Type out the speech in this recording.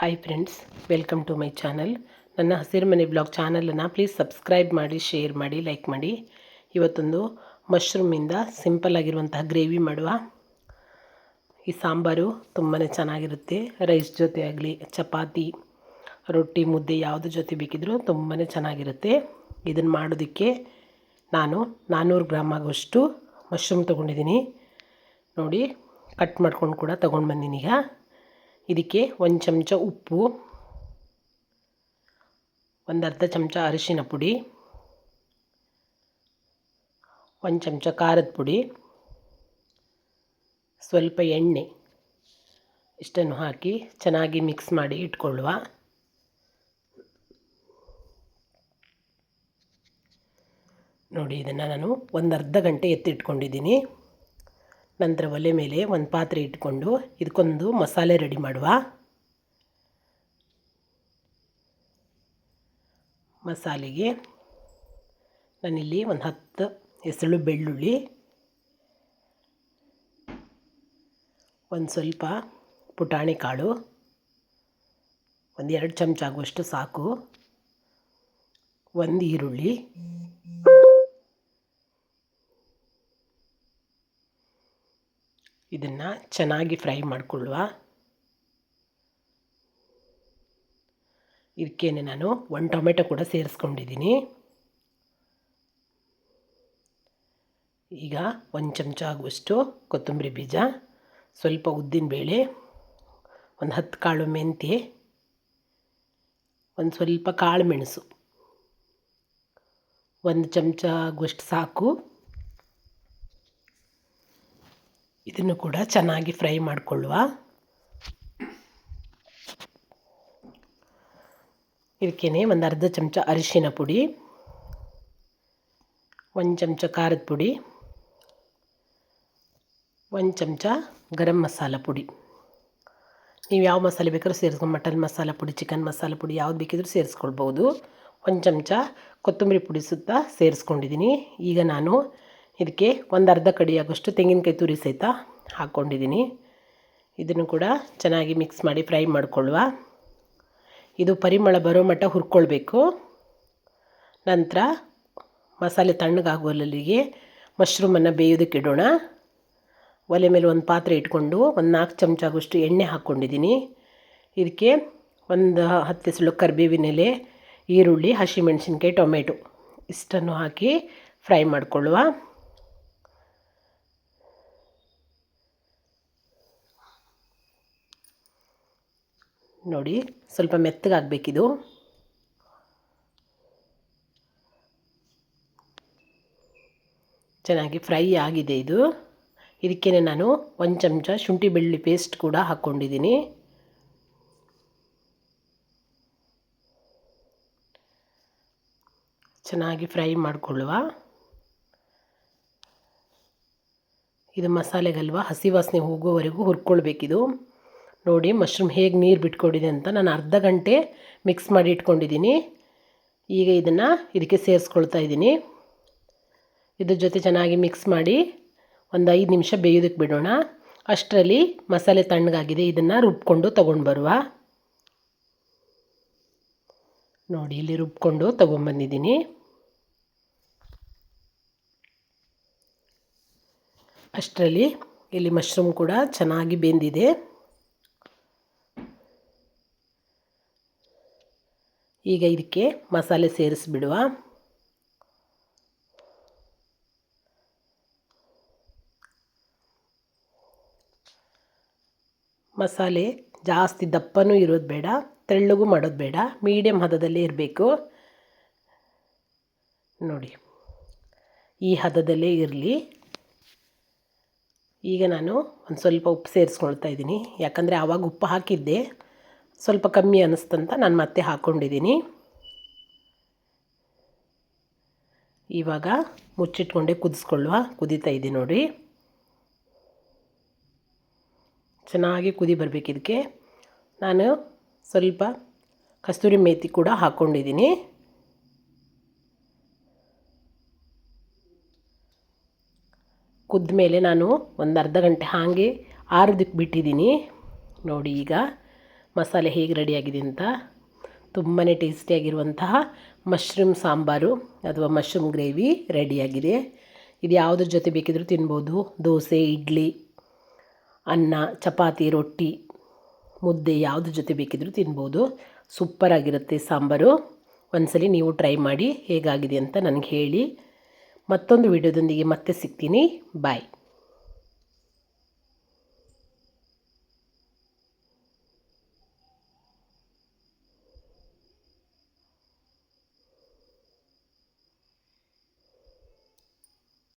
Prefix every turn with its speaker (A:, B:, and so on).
A: Hi friends, welcome to my channel. ನನ್ನ ಹಸಿರು ಮನೆ ಬ್ಲಾಗ್ ಚಾನಲನ್ನು ಪ್ಲೀಸ್ ಸಬ್ಸ್ಕ್ರೈಬ್ ಮಾಡಿ, ಶೇರ್ ಮಾಡಿ, ಲೈಕ್ ಮಾಡಿ. ಇವತ್ತೊಂದು ಮಶ್ರೂಮಿಂದ ಸಿಂಪಲ್ ಆಗಿರುವಂತಹ ಗ್ರೇವಿ ಮಾಡುವ. ಈ ಸಾಂಬಾರು ತುಂಬಾ ಚೆನ್ನಾಗಿರುತ್ತೆ. ರೈಸ್ ಜೊತೆ ಆಗಲಿ, ಚಪಾತಿ, ರೊಟ್ಟಿ, ಮುದ್ದೆ ಯಾವುದ್ರ ಜೊತೆ ಬೇಕಿದ್ರೂ ತುಂಬಾ ಚೆನ್ನಾಗಿರುತ್ತೆ. ಇದನ್ನು ಮಾಡೋದಕ್ಕೆ ನಾನು 400 ಗ್ರಾಮ್ ಆಗುವಷ್ಟು ಮಶ್ರೂಮ್ ತೊಗೊಂಡಿದ್ದೀನಿ. ನೋಡಿ, ಕಟ್ ಮಾಡ್ಕೊಂಡು ಕೂಡ ತೊಗೊಂಡು ಬಂದೀನಿ. ಈಗ ಇದಕ್ಕೆ 1 ಚಮಚ ಉಪ್ಪು, 1/2 ಚಮಚ ಅರಿಶಿನ ಪುಡಿ, 1 ಚಮಚ ಖಾರದ ಪುಡಿ, ಸ್ವಲ್ಪ ಎಣ್ಣೆ, ಇಷ್ಟನ್ನು ಹಾಕಿ ಚೆನ್ನಾಗಿ ಮಿಕ್ಸ್ ಮಾಡಿ ಇಟ್ಕೊಳ್ಳುವ. ನೋಡಿ, ಇದನ್ನು ನಾನು ಒಂದು ಅರ್ಧ ಗಂಟೆ ಎತ್ತಿಟ್ಕೊಂಡಿದ್ದೀನಿ. ನಂತರ ಒಲೆ ಮೇಲೆ ಒಂದು ಪಾತ್ರೆ ಇಟ್ಕೊಂಡು ಇದಕ್ಕೊಂದು ಮಸಾಲೆ ರೆಡಿ ಮಾಡುವ. ಮಸಾಲೆಗೆ ನಾನಿಲ್ಲಿ ಒಂದು 10 ಎಸಳು ಬೆಳ್ಳುಳ್ಳಿ, ಒಂದು ಸ್ವಲ್ಪ ಪುಟಾಣಿ ಕಾಳು, ಒಂದು 2 ಚಮಚ ಆಗುವಷ್ಟು ಸಾಕು, ಒಂದು ಈರುಳ್ಳಿ, ಇದನ್ನು ಚೆನ್ನಾಗಿ ಫ್ರೈ ಮಾಡಿಕೊಳ್ಳುವ. ಇದಕ್ಕೇನೆ ನಾನು 1 ಟೊಮೆಟೊ ಕೂಡ ಸೇರಿಸ್ಕೊಂಡಿದ್ದೀನಿ. ಈಗ 1 ಚಮಚ ಆಗುವಷ್ಟು ಕೊತ್ತಂಬರಿ ಬೀಜ, ಸ್ವಲ್ಪ ಉದ್ದಿನಬೇಳೆ, ಒಂದು 10 ಕಾಳು ಮೆಂತ್ಯ, ಒಂದು ಸ್ವಲ್ಪ ಕಾಳು ಮೆಣಸು, 1 ಚಮಚ ಆಗುವಷ್ಟು ಸಾಕು. ಇದನ್ನು ಕೂಡ ಚೆನ್ನಾಗಿ ಫ್ರೈ ಮಾಡಿಕೊಳ್ಳುವ. ಇದಕ್ಕೇನೆ ಒಂದು ಅರ್ಧ ಚಮಚ ಅರಿಶಿನ ಪುಡಿ, 1 ಚಮಚ ಖಾರದ ಪುಡಿ, 1 ಚಮಚ ಗರಂ ಮಸಾಲ ಪುಡಿ. ನೀವು ಯಾವ ಮಸಾಲೆ ಬೇಕಾದ್ರೂ ಸೇರಿಸ್ಕೊಂಡು, ಮಟನ್ ಮಸಾಲ ಪುಡಿ, ಚಿಕನ್ ಮಸಾಲ ಪುಡಿ ಯಾವ್ದು ಬೇಕಿದ್ರೂ ಸೇರಿಸ್ಕೊಳ್ಬೋದು. 1 ಚಮಚ ಕೊತ್ತಂಬರಿ ಪುಡಿ ಸುತ್ತ ಸೇರಿಸ್ಕೊಂಡಿದ್ದೀನಿ. ಈಗ ನಾನು ಇದಕ್ಕೆ ಒಂದು ಅರ್ಧ ಕಡಿಯಾಗೋಷ್ಟು ತೆಂಗಿನಕಾಯಿ ತುರಿ ಸಹಿತ ಹಾಕ್ಕೊಂಡಿದ್ದೀನಿ. ಇದನ್ನು ಕೂಡ ಚೆನ್ನಾಗಿ ಮಿಕ್ಸ್ ಮಾಡಿ ಫ್ರೈ ಮಾಡಿಕೊಳ್ಳುವ. ಇದು ಪರಿಮಳ ಬರೋ ಮಟ್ಟ ಹುರ್ಕೊಳ್ಬೇಕು. ನಂತರ ಮಸಾಲೆ ತಣ್ಣಗಾಗುವಲ್ಲಿಗೆ ಮಶ್ರೂಮನ್ನು ಬೇಯೋದಕ್ಕೆ ಇಡೋಣ. ಒಲೆ ಮೇಲೆ ಒಂದು ಪಾತ್ರೆ ಇಟ್ಕೊಂಡು ಒಂದು 4 ಚಮಚ ಆಗುವಷ್ಟು ಎಣ್ಣೆ ಹಾಕ್ಕೊಂಡಿದ್ದೀನಿ. ಇದಕ್ಕೆ ಒಂದು 10 ಎಸಳು ಕರಿಬೇವಿನ ಎಲೆ, ಈರುಳ್ಳಿ, ಹಸಿಮೆಣಸಿನ್ಕಾಯಿ, ಟೊಮೆಟೊ ಇಷ್ಟನ್ನು ಹಾಕಿ ಫ್ರೈ ಮಾಡಿಕೊಳ್ಳುವ. ನೋಡಿ, ಸ್ವಲ್ಪ ಮೆತ್ತಗಾಗಬೇಕಿದು. ಚೆನ್ನಾಗಿ ಫ್ರೈ ಆಗಿದೆ ಇದು. ಇದಕ್ಕೇ ನಾನು 1 ಚಮಚ ಶುಂಠಿ ಬೆಳ್ಳುಳ್ಳಿ ಪೇಸ್ಟ್ ಕೂಡ ಹಾಕ್ಕೊಂಡಿದ್ದೀನಿ. ಚೆನ್ನಾಗಿ ಫ್ರೈ ಮಾಡಿಕೊಳ್ಳುವ. ಇದು ಮಸಾಲೆಗಲ್ವ, ಹಸಿ ವಾಸನೆ ಹೋಗೋವರೆಗೂ ಹುರ್ಕೊಳ್ಬೇಕಿದು. ನೋಡಿ, ಮಶ್ರೂಮ್ ಹೇಗೆ ನೀರು ಬಿಟ್ಕೊಂಡಿದೆ ಅಂತ. ನಾನು ಅರ್ಧ ಗಂಟೆ ಮಿಕ್ಸ್ ಮಾಡಿ ಇಟ್ಕೊಂಡಿದ್ದೀನಿ. ಈಗ ಇದನ್ನು ಇದಕ್ಕೆ ಸೇರಿಸ್ಕೊಳ್ತಾ ಇದ್ದೀನಿ. ಇದ್ರ ಜೊತೆ ಚೆನ್ನಾಗಿ ಮಿಕ್ಸ್ ಮಾಡಿ ಒಂದು 5 ನಿಮಿಷ ಬೇಯೋದಕ್ಕೆ ಬಿಡೋಣ. ಅಷ್ಟರಲ್ಲಿ ಮಸಾಲೆ ತಣ್ಣಗಾಗಿದೆ. ಇದನ್ನು ರುಬ್ಕೊಂಡು ತೊಗೊಂಡು ಬರುವ. ನೋಡಿ, ಇಲ್ಲಿ ರುಬ್ಕೊಂಡು ತೊಗೊಂಬಂದಿದ್ದೀನಿ. ಅಷ್ಟರಲ್ಲಿ ಇಲ್ಲಿ ಮಶ್ರೂಮ್ ಕೂಡ ಚೆನ್ನಾಗಿ ಬೆಂದಿದೆ. ಈಗ ಇದಕ್ಕೆ ಮಸಾಲೆ ಸೇರಿಸ್ಬಿಡುವ. ಮಸಾಲೆ ಜಾಸ್ತಿ ದಪ್ಪನೂ ಇರೋದು ಬೇಡ, ತೆಳ್ಳಗೂ ಮಾಡೋದು ಬೇಡ, ಮೀಡಿಯಮ್ ಹದದಲ್ಲೇ ಇರಬೇಕು. ನೋಡಿ, ಈ ಹದದಲ್ಲೇ ಇರಲಿ. ಈಗ ನಾನು ಒಂದು ಸ್ವಲ್ಪ ಉಪ್ಪು ಸೇರಿಸ್ಕೊಳ್ತಾ ಇದ್ದೀನಿ. ಯಾಕಂದರೆ ಆವಾಗ ಉಪ್ಪು ಹಾಕಿದ್ದೆ, ಸ್ವಲ್ಪ ಕಮ್ಮಿ ಅನ್ನಿಸ್ತಂತ ನಾನು ಮತ್ತೆ ಹಾಕ್ಕೊಂಡಿದ್ದೀನಿ. ಇವಾಗ ಮುಚ್ಚಿಟ್ಕೊಂಡೆ ಕುದಿಸ್ಕೊಳ್ಳುವ. ಕುದೀತಾ ಇದೆ ನೋಡಿ, ಚೆನ್ನಾಗಿ ಕುದಿ ಬರಬೇಕು. ಇದಕ್ಕೆ ನಾನು ಸ್ವಲ್ಪ ಕಸ್ತೂರಿ ಮೇಥಿ ಕೂಡ ಹಾಕ್ಕೊಂಡಿದ್ದೀನಿ. ಕುದ್ದ ಮೇಲೆ ನಾನು ಒಂದು ಅರ್ಧ ಗಂಟೆ ಹಾಗೆ ಆರೋದಕ್ಕೆ ಬಿಟ್ಟಿದ್ದೀನಿ. ನೋಡಿ, ಈಗ ಮಸಾಲೆ ಹೇಗೆ ರೆಡಿಯಾಗಿದೆ ಅಂತ. ತುಂಬಾ ಟೇಸ್ಟಿಯಾಗಿರುವಂತಹ ಮಶ್ರೂಮ್ ಸಾಂಬಾರು ಅಥವಾ ಮಶ್ರೂಮ್ ಗ್ರೇವಿ ರೆಡಿಯಾಗಿದೆ. ಇದು ಯಾವುದ್ರ ಜೊತೆ ಬೇಕಿದ್ರೂ ತಿನ್ಬೋದು. ದೋಸೆ, ಇಡ್ಲಿ, ಅನ್ನ, ಚಪಾತಿ, ರೊಟ್ಟಿ, ಮುದ್ದೆ ಯಾವುದ್ರ ಜೊತೆ ಬೇಕಿದ್ರೂ ತಿನ್ಬೋದು. ಸೂಪರಾಗಿರುತ್ತೆ ಸಾಂಬಾರು. ಒಂದ್ಸಲಿ ನೀವು ಟ್ರೈ ಮಾಡಿ ಹೇಗಾಗಿದೆ ಅಂತ ನನಗೆ ಹೇಳಿ. ಮತ್ತೊಂದು ವಿಡಿಯೋದೊಂದಿಗೆ ಮತ್ತೆ ಸಿಗ್ತೀನಿ. ಬಾಯ್.